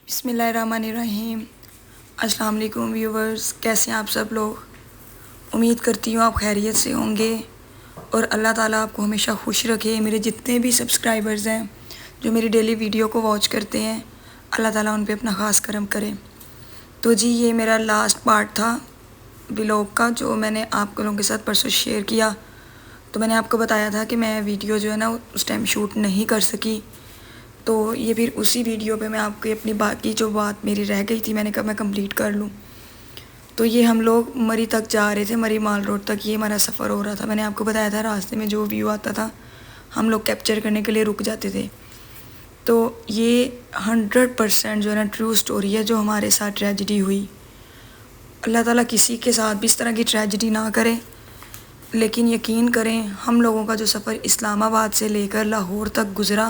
بسم اللہ الرحمن الرحیم۔ السلام علیکم ویورز، کیسے ہیں آپ سب لوگ؟ امید کرتی ہوں آپ خیریت سے ہوں گے اور اللہ تعالیٰ آپ کو ہمیشہ خوش رکھے۔ میرے جتنے بھی سبسکرائبرز ہیں جو میری ڈیلی ویڈیو کو واچ کرتے ہیں، اللہ تعالیٰ ان پہ اپنا خاص کرم کرے۔ تو جی، یہ میرا لاسٹ پارٹ تھا ولاگ کا جو میں نے آپ لوگوں کے ساتھ پرسوں شیئر کیا۔ تو میں نے آپ کو بتایا تھا کہ میں ویڈیو جو ہے نا اس ٹائم شوٹ نہیں کر سکی، تو یہ پھر اسی ویڈیو پہ میں آپ کو اپنی باقی جو بات میری رہ گئی تھی میں نے کہا میں کمپلیٹ کر لوں۔ تو یہ ہم لوگ مری تک جا رہے تھے، مری مال روڈ تک یہ ہمارا سفر ہو رہا تھا۔ میں نے آپ کو بتایا تھا راستے میں جو ویو آتا تھا ہم لوگ کیپچر کرنے کے لیے رک جاتے تھے۔ تو یہ 100% جو ہے نا ٹرو سٹوری ہے جو ہمارے ساتھ ٹریجڈی ہوئی۔ اللہ تعالیٰ کسی کے ساتھ بھی اس طرح کی ٹریجڈی نہ کرے، لیکن یقین کریں ہم لوگوں کا جو سفر اسلام آباد سے لے کر لاہور تک گزرا،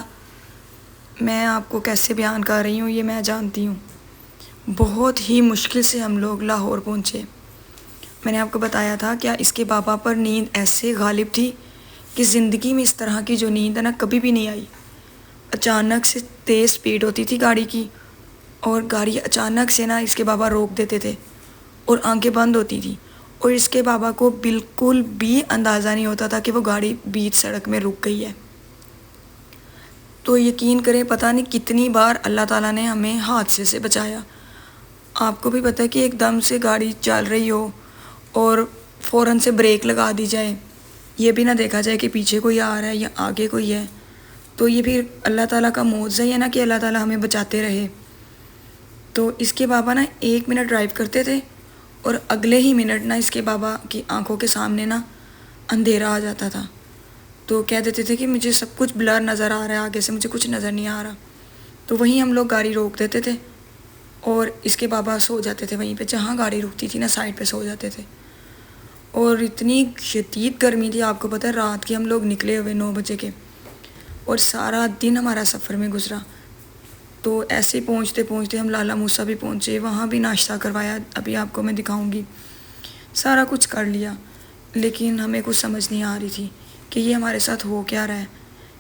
میں آپ کو کیسے بیان کر رہی ہوں یہ میں جانتی ہوں۔ بہت ہی مشکل سے ہم لوگ لاہور پہنچے۔ میں نے آپ کو بتایا تھا کیا اس کے بابا پر نیند ایسے غالب تھی کہ زندگی میں اس طرح کی جو نیند ہے نا کبھی بھی نہیں آئی۔ اچانک سے تیز سپیڈ ہوتی تھی گاڑی کی اور گاڑی اچانک سے نا اس کے بابا روک دیتے تھے اور آنکھیں بند ہوتی تھی، اور اس کے بابا کو بالکل بھی اندازہ نہیں ہوتا تھا کہ وہ گاڑی بیچ سڑک میں رک گئی ہے۔ تو یقین کریں پتہ نہیں کتنی بار اللہ تعالیٰ نے ہمیں حادثے سے بچایا۔ آپ کو بھی پتہ ہے کہ ایک دم سے گاڑی چل رہی ہو اور فوراً سے بریک لگا دی جائے، یہ بھی نہ دیکھا جائے کہ پیچھے کوئی آ رہا ہے یا آگے کوئی ہے، تو یہ پھر اللہ تعالیٰ کا معجزہ ہی ہے نا کہ اللہ تعالیٰ ہمیں بچاتے رہے۔ تو اس کے بابا نا 1 منٹ ڈرائیو کرتے تھے اور اگلے ہی منٹ نا اس کے بابا کی آنکھوں کے سامنے نا اندھیرا آ جاتا تھا، تو کہہ دیتے تھے کہ مجھے سب کچھ بلر نظر آ رہا ہے، آگے سے مجھے کچھ نظر نہیں آ رہا۔ تو وہیں ہم لوگ گاڑی روک دیتے تھے اور اس کے بابا سو جاتے تھے وہیں پہ جہاں گاڑی رکتی تھی نا سائڈ پہ سو جاتے تھے۔ اور اتنی شدید گرمی تھی، آپ کو پتہ ہے رات کے ہم لوگ نکلے ہوئے 9 بجے کے، اور سارا دن ہمارا سفر میں گزرا۔ تو ایسے ہی پہنچتے پہنچتے ہم لالا موسیٰ بھی پہنچے، وہاں بھی ناشتہ کروایا، ابھی آپ کو میں دکھاؤں گی، سارا کچھ کر لیا، لیکن ہمیں کچھ سمجھ نہیں آ رہی تھی کہ یہ ہمارے ساتھ ہو کیا رہا ہے۔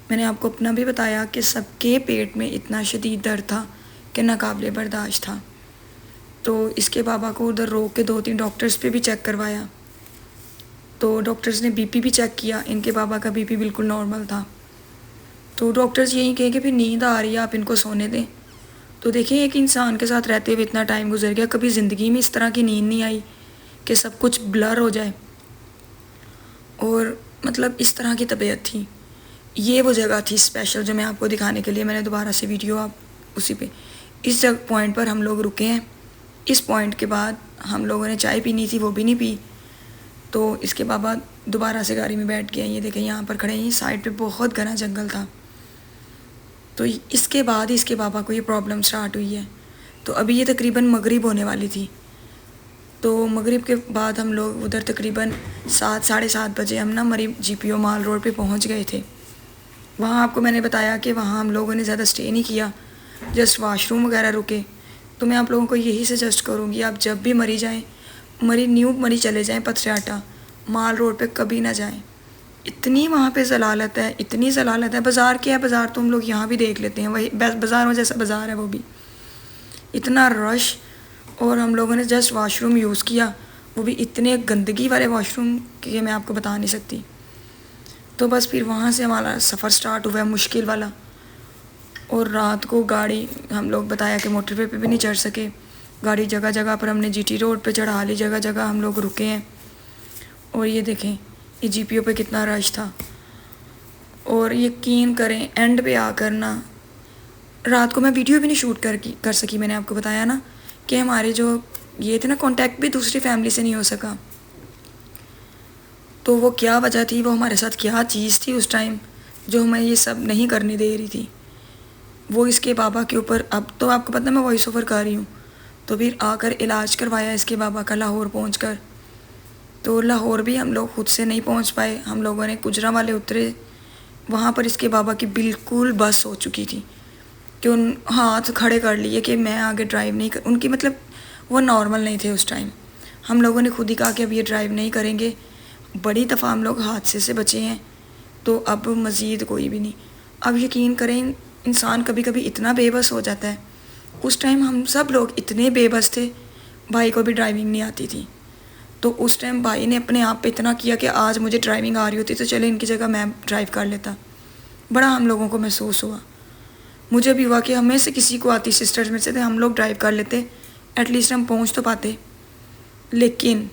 میں نے آپ کو اپنا بھی بتایا کہ سب کے پیٹ میں اتنا شدید درد تھا کہ ناقابل برداشت تھا۔ تو اس کے بابا کو ادھر روک کے 2-3 ڈاکٹرز پہ بھی چیک کروایا، تو ڈاکٹرز نے بی پی بھی چیک کیا، ان کے بابا کا بی پی بالکل نارمل تھا۔ تو ڈاکٹرز یہی کہیں کہ پھر نیند آ رہی ہے آپ ان کو سونے دیں۔ تو دیکھیں ایک انسان کے ساتھ رہتے ہوئے اتنا ٹائم گزر گیا، کبھی زندگی میں اس طرح کی نیند نہیں آئی کہ سب کچھ بلر ہو جائے، اور مطلب اس طرح کی طبیعت تھی۔ یہ وہ جگہ تھی اسپیشل جو میں آپ کو دکھانے کے لیے میں نے دوبارہ سے ویڈیو آپ اسی پہ اس پوائنٹ پر ہم لوگ رکے ہیں۔ اس پوائنٹ کے بعد ہم لوگوں نے چائے پینی تھی، وہ بھی نہیں پی، تو اس کے بابا دوبارہ سے گاڑی میں بیٹھ گئے۔ یہ دیکھیں یہاں پر کھڑے ہیں، سائڈ پہ بہت گھنا جنگل تھا۔ تو اس کے بعد اس کے بابا کو یہ پرابلم سٹارٹ ہوئی ہے۔ تو ابھی یہ تقریباً مغرب ہونے والی تھی، تو مغرب کے بعد ہم لوگ ادھر تقریباً 7-7:30 بجے ہم نا مری جی پی او مال روڈ پہ پہنچ گئے تھے۔ وہاں آپ کو میں نے بتایا کہ وہاں ہم لوگوں نے زیادہ سٹے نہیں کیا، جسٹ واش روم وغیرہ رکے۔ تو میں آپ لوگوں کو یہی سجیسٹ کروں گی آپ جب بھی مری جائیں، نیو مری چلے جائیں، پتھریاٹا مال روڈ پہ کبھی نہ جائیں۔ اتنی وہاں پہ ضلالت ہے، اتنی ضلالت ہے۔ بازار کیا ہے، بازار تو ہم لوگ یہاں بھی دیکھ لیتے ہیں، وہی بازاروں جیسا بازار ہے وہ بھی، اتنا رش۔ اور ہم لوگوں نے جسٹ واش روم یوز کیا، وہ بھی اتنے گندگی والے واش روم کہ میں آپ کو بتا نہیں سکتی۔ تو بس پھر وہاں سے ہمارا سفر سٹارٹ ہوا ہے مشکل والا، اور رات کو گاڑی ہم لوگ بتایا کہ موٹر وے پہ بھی نہیں چڑھ سکے، گاڑی جگہ جگہ پر ہم نے جی ٹی روڈ پہ چڑھا لی، جگہ جگہ ہم لوگ رکے ہیں۔ اور یہ دیکھیں یہ جی پی او پہ کتنا رش تھا، اور یقین کریں اینڈ پہ آ کر نا رات کو میں ویڈیو بھی نہیں شوٹ کر سکی۔ میں نے آپ کو بتایا نا کہ ہمارے جو یہ تھے نا کانٹیکٹ بھی دوسری فیملی سے نہیں ہو سکا۔ تو وہ کیا وجہ تھی، وہ ہمارے ساتھ کیا چیز تھی اس ٹائم جو ہمیں یہ سب نہیں کرنے دے رہی تھی، وہ اس کے بابا کے اوپر۔ اب تو آپ کو پتہ میں وائس اوور کر رہی ہوں، تو پھر آ کر علاج کروایا اس کے بابا کا لاہور پہنچ کر۔ تو لاہور بھی ہم لوگ خود سے نہیں پہنچ پائے، ہم لوگوں نے گجرا والے اترے، وہاں پر اس کے بابا کی بالکل بس ہو چکی تھی کہ ان ہاتھ کھڑے کر لیے کہ میں آگے ڈرائیو نہیں ان کی مطلب وہ نارمل نہیں تھے اس ٹائم۔ ہم لوگوں نے خود ہی کہا کہ اب یہ ڈرائیو نہیں کریں گے، بڑی دفعہ ہم لوگ حادثے سے بچے ہیں، تو اب مزید کوئی بھی نہیں۔ اب یقین کریں انسان کبھی کبھی اتنا بے بس ہو جاتا ہے اس ٹائم ہم سب لوگ اتنے بے بس تھے، بھائی کو بھی ڈرائیونگ نہیں آتی تھی، تو اس ٹائم بھائی نے اپنے آپ پہ اتنا کیا کہ آج مجھے ڈرائیونگ آ رہی ہوتی تو چلے ان کی جگہ میں ڈرائیو کر لیتا. بڑا ہم لوگوں کو محسوس ہوا. مجھے بھی ہوا کہ ہمیں سے کسی کو آتی، سسٹرز میں سے تھے، ہم لوگ ڈرائیو کر لیتے، ایٹ لیسٹ ہم پہنچ تو پاتے. لیکن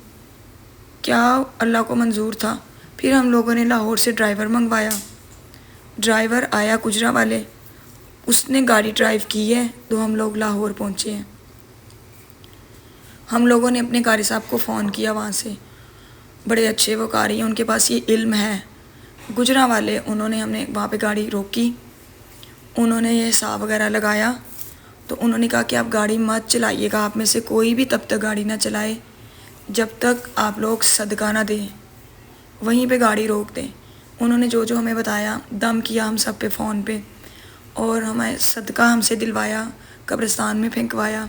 کیا اللہ کو منظور تھا. پھر ہم لوگوں نے لاہور سے ڈرائیور منگوایا. ڈرائیور آیا گجرا والے، اس نے گاڑی ڈرائیو کی ہے تو ہم لوگ لاہور پہنچے ہیں. ہم لوگوں نے اپنے قاری صاحب کو فون کیا وہاں سے، بڑے اچھے وہ قاری ہیں، ان کے پاس یہ علم ہے. گجرا والے انہوں نے ہم نے وہاں پہ گاڑی روکی، انہوں نے یہ حساب وغیرہ لگایا تو انہوں نے کہا کہ آپ گاڑی مت چلائیے گا، آپ میں سے کوئی بھی تب تک گاڑی نہ چلائے جب تک آپ لوگ صدقہ نہ دیں، وہیں پہ گاڑی روک دیں. انہوں نے جو جو ہمیں بتایا دم کیا ہم سب پہ فون پہ، اور ہمیں صدقہ ہم سے دلوایا، قبرستان میں پھینکوایا.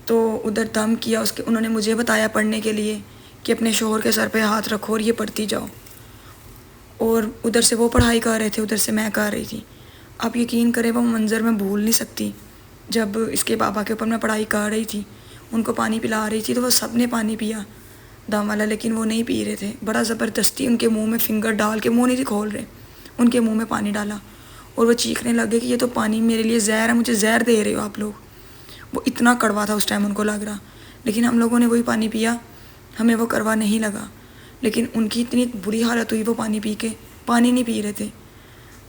تو ادھر دم کیا، اس کے انہوں نے مجھے بتایا پڑھنے کے لیے کہ اپنے شوہر کے سر پہ ہاتھ رکھو اور یہ پڑھتی جاؤ. اور ادھر سے وہ پڑھائی کر رہے تھے، ادھر سے میں کر رہی تھی. آپ یقین کریں وہ منظر میں بھول نہیں سکتی. جب اس کے بابا کے اوپر میں پڑھائی کر رہی تھی، ان کو پانی پلا رہی تھی تو وہ سب نے پانی پیا دم والا، لیکن وہ نہیں پی رہے تھے. بڑا زبردستی ان کے منہ میں فنگر ڈال کے، منہ نہیں تھی کھول رہے، ان کے منہ میں پانی ڈالا اور وہ چیخنے لگے کہ یہ تو پانی میرے لیے زہر ہے، مجھے زہر دے رہے ہو آپ لوگ. وہ اتنا کڑوا تھا اس ٹائم ان کو لگ رہا، لیکن ہم لوگوں نے وہی پانی پیا، ہمیں وہ کڑوا نہیں لگا. لیکن ان کی اتنی بری حالت ہوئی وہ پانی پی کے، پانی نہیں پی رہے تھے.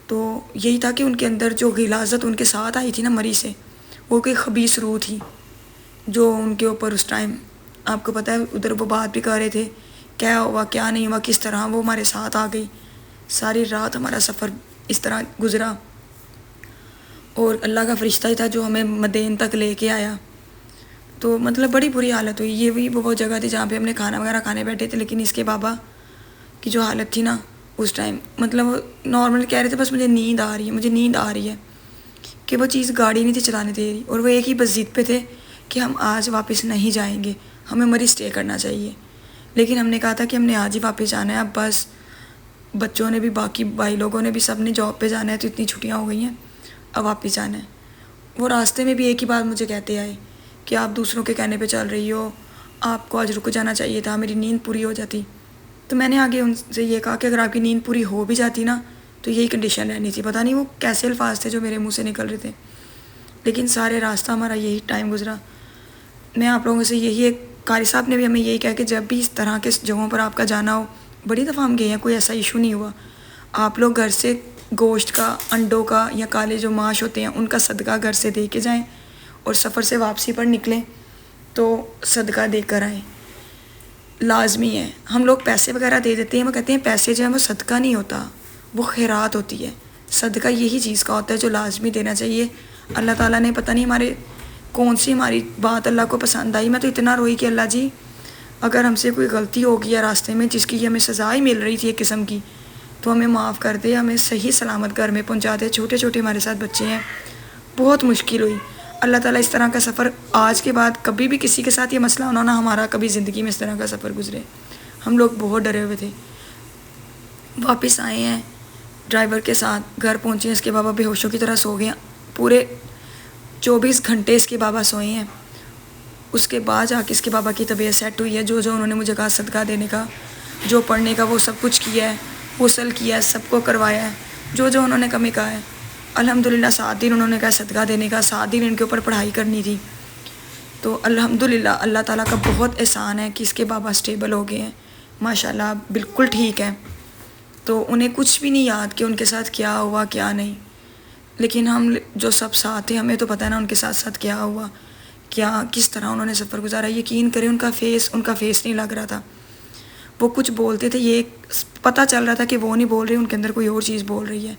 تو یہی تھا کہ ان کے اندر جو غلاظت ان کے ساتھ آئی تھی نا مری سے، وہ کوئی خبیث روح تھی جو ان کے اوپر اس ٹائم، آپ کو پتہ ہے ادھر وہ بات بھی کر رہے تھے کیا ہوا کیا نہیں ہوا، کس طرح وہ ہمارے ساتھ آ گئی. ساری رات ہمارا سفر اس طرح گزرا، اور اللہ کا فرشتہ ہی تھا جو ہمیں مدین تک لے کے آیا. تو مطلب بڑی بری حالت ہوئی. یہ بھی وہ جگہ تھی جہاں پہ ہم نے کھانا وغیرہ کھانے بیٹھے تھے، لیکن اس کے بابا کی جو حالت تھی نا اس ٹائم، مطلب نارمل کہہ رہے تھے بس مجھے نیند آ رہی ہے، مجھے نیند آ رہی ہے، کہ وہ چیز گاڑی نہیں تھی چلانے دے رہی. اور وہ ایک ہی بس ضد پہ تھے کہ ہم آج واپس نہیں جائیں گے، ہمیں مری اسٹے کرنا چاہیے. لیکن ہم نے کہا تھا کہ ہم نے آج ہی واپس جانا ہے. اب بس بچوں نے بھی، باقی بھائی لوگوں نے بھی، سب نے جاب پہ جانا ہے، تو اتنی چھٹیاں ہو گئی ہیں، اب واپس جانا ہے. وہ راستے میں بھی ایک ہی بات مجھے کہتے آئے کہ آپ دوسروں کے کہنے پہ چل رہی ہو، آپ کو آج رک جانا چاہیے تھا، میری نیند پوری ہو جاتی. تو میں نے آگے ان سے یہ کہا کہ اگر آپ کی نیند پوری ہو بھی جاتی نا تو یہی کنڈیشن رہنی تھی. پتہ نہیں وہ کیسے الفاظ تھے جو میرے منہ سے نکل رہے تھے، لیکن سارے راستہ ہمارا یہی ٹائم گزرا. میں آپ لوگوں سے یہی، ایک قاری صاحب نے بھی ہمیں یہی کہا کہ جب بھی اس طرح کے جگہوں پر آپ کا جانا ہو، بڑی دفعہ ہم گئے ہیں، کوئی ایسا ایشو نہیں ہوا، آپ لوگ گھر سے گوشت کا، انڈوں کا یا کالے جو ماش ہوتے ہیں ان کا صدقہ گھر سے دے کے جائیں، اور سفر سے واپسی پر نکلیں تو صدقہ دے کر آئیں، لازمی ہے. ہم لوگ پیسے وغیرہ دے دیتے ہیں، وہ کہتے ہیں پیسے جو ہیں وہ صدقہ نہیں ہوتا، وہ خیرات ہوتی ہے. صدقہ یہی چیز کا ہوتا ہے جو لازمی دینا چاہیے. اللہ تعالیٰ نے پتہ نہیں ہمارے کون سی ہماری بات اللہ کو پسند آئی. میں تو اتنا روئی کہ اللہ جی اگر ہم سے کوئی غلطی ہو گئی ہے راستے میں جس کی ہمیں سزا ہی مل رہی تھی ایک قسم کی، تو ہمیں معاف کر دے، ہمیں صحیح سلامت گھر میں پہنچا دے. چھوٹے چھوٹے ہمارے ساتھ بچے ہیں، بہت مشکل ہوئی. اللہ تعالیٰ اس طرح کا سفر آج کے بعد کبھی بھی کسی کے ساتھ یہ مسئلہ ہونا نا، ہمارا کبھی زندگی میں اس طرح کا سفر گزرے. ہم لوگ بہت ڈرے ہوئے تھے. واپس آئے ہیں ڈرائیور کے ساتھ، گھر پہنچے ہیں، اس کے بابا بے ہوشوں کی طرح سو گئے ہیں. پورے 24 گھنٹے اس کے بابا سوئے ہیں. اس کے بعد جا کے اس کے بابا کی طبیعت سیٹ ہوئی ہے. جو جو انہوں نے مجھے کہا صدقہ دینے کا، جو پڑھنے کا، وہ سب کچھ کیا ہے، غسل کیا ہے، سب کو کروایا ہے، جو جو انہوں نے کمی کہا ہے. الحمدللہ 7 دن انہوں نے کہا صدقہ دینے کا، 7 دن ان کے اوپر پڑھائی کرنی تھی. تو الحمدللہ اللہ تعالیٰ کا بہت احسان ہے کہ اس کے بابا سٹیبل ہو گئے ہیں، ماشاءاللہ بالکل ٹھیک ہیں. تو انہیں کچھ بھی نہیں یاد کہ ان کے ساتھ کیا ہوا کیا نہیں، لیکن ہم جو سب ساتھ تھے ہمیں تو پتہ ہے نا ان کے ساتھ ساتھ کیا ہوا، کیا کس طرح انہوں نے سفر گزارا. یقین کریں ان کا فیس نہیں لگ رہا تھا. وہ کچھ بولتے تھے، یہ پتہ چل رہا تھا کہ وہ نہیں بول رہے، ان کے اندر کوئی اور چیز بول رہی ہے.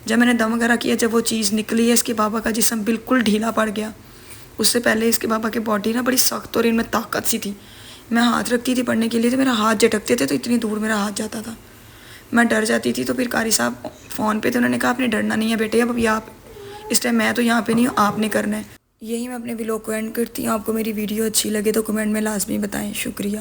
جب میں نے دم وغیرہ کیا، جب وہ چیز نکلی ہے، اس کے بابا کا جسم بالکل ڈھیلا پڑ گیا. اس سے پہلے اس کے بابا کی باڈی نا بڑی سخت اور ان میں طاقت سی تھی. میں ہاتھ رکھتی تھی پڑھنے کے لیے تو میرا ہاتھ جھٹکتے تھے تو اتنی دور میرا ہاتھ جاتا تھا، میں ڈر جاتی تھی. تو پھر قاری صاحب فون پہ تھے، انہوں نے کہا آپ نے ڈرنا نہیں ہے بیٹے، اب آپ اس ٹائم میں تو یہاں پہ نہیں ہوں، آپ نے کرنا ہے. یہی میں اپنے ولاگ کو اینڈ کرتی ہوں. آپ کو میری ویڈیو اچھی لگے تو کمنٹ میں لازمی بتائیں. شکریہ.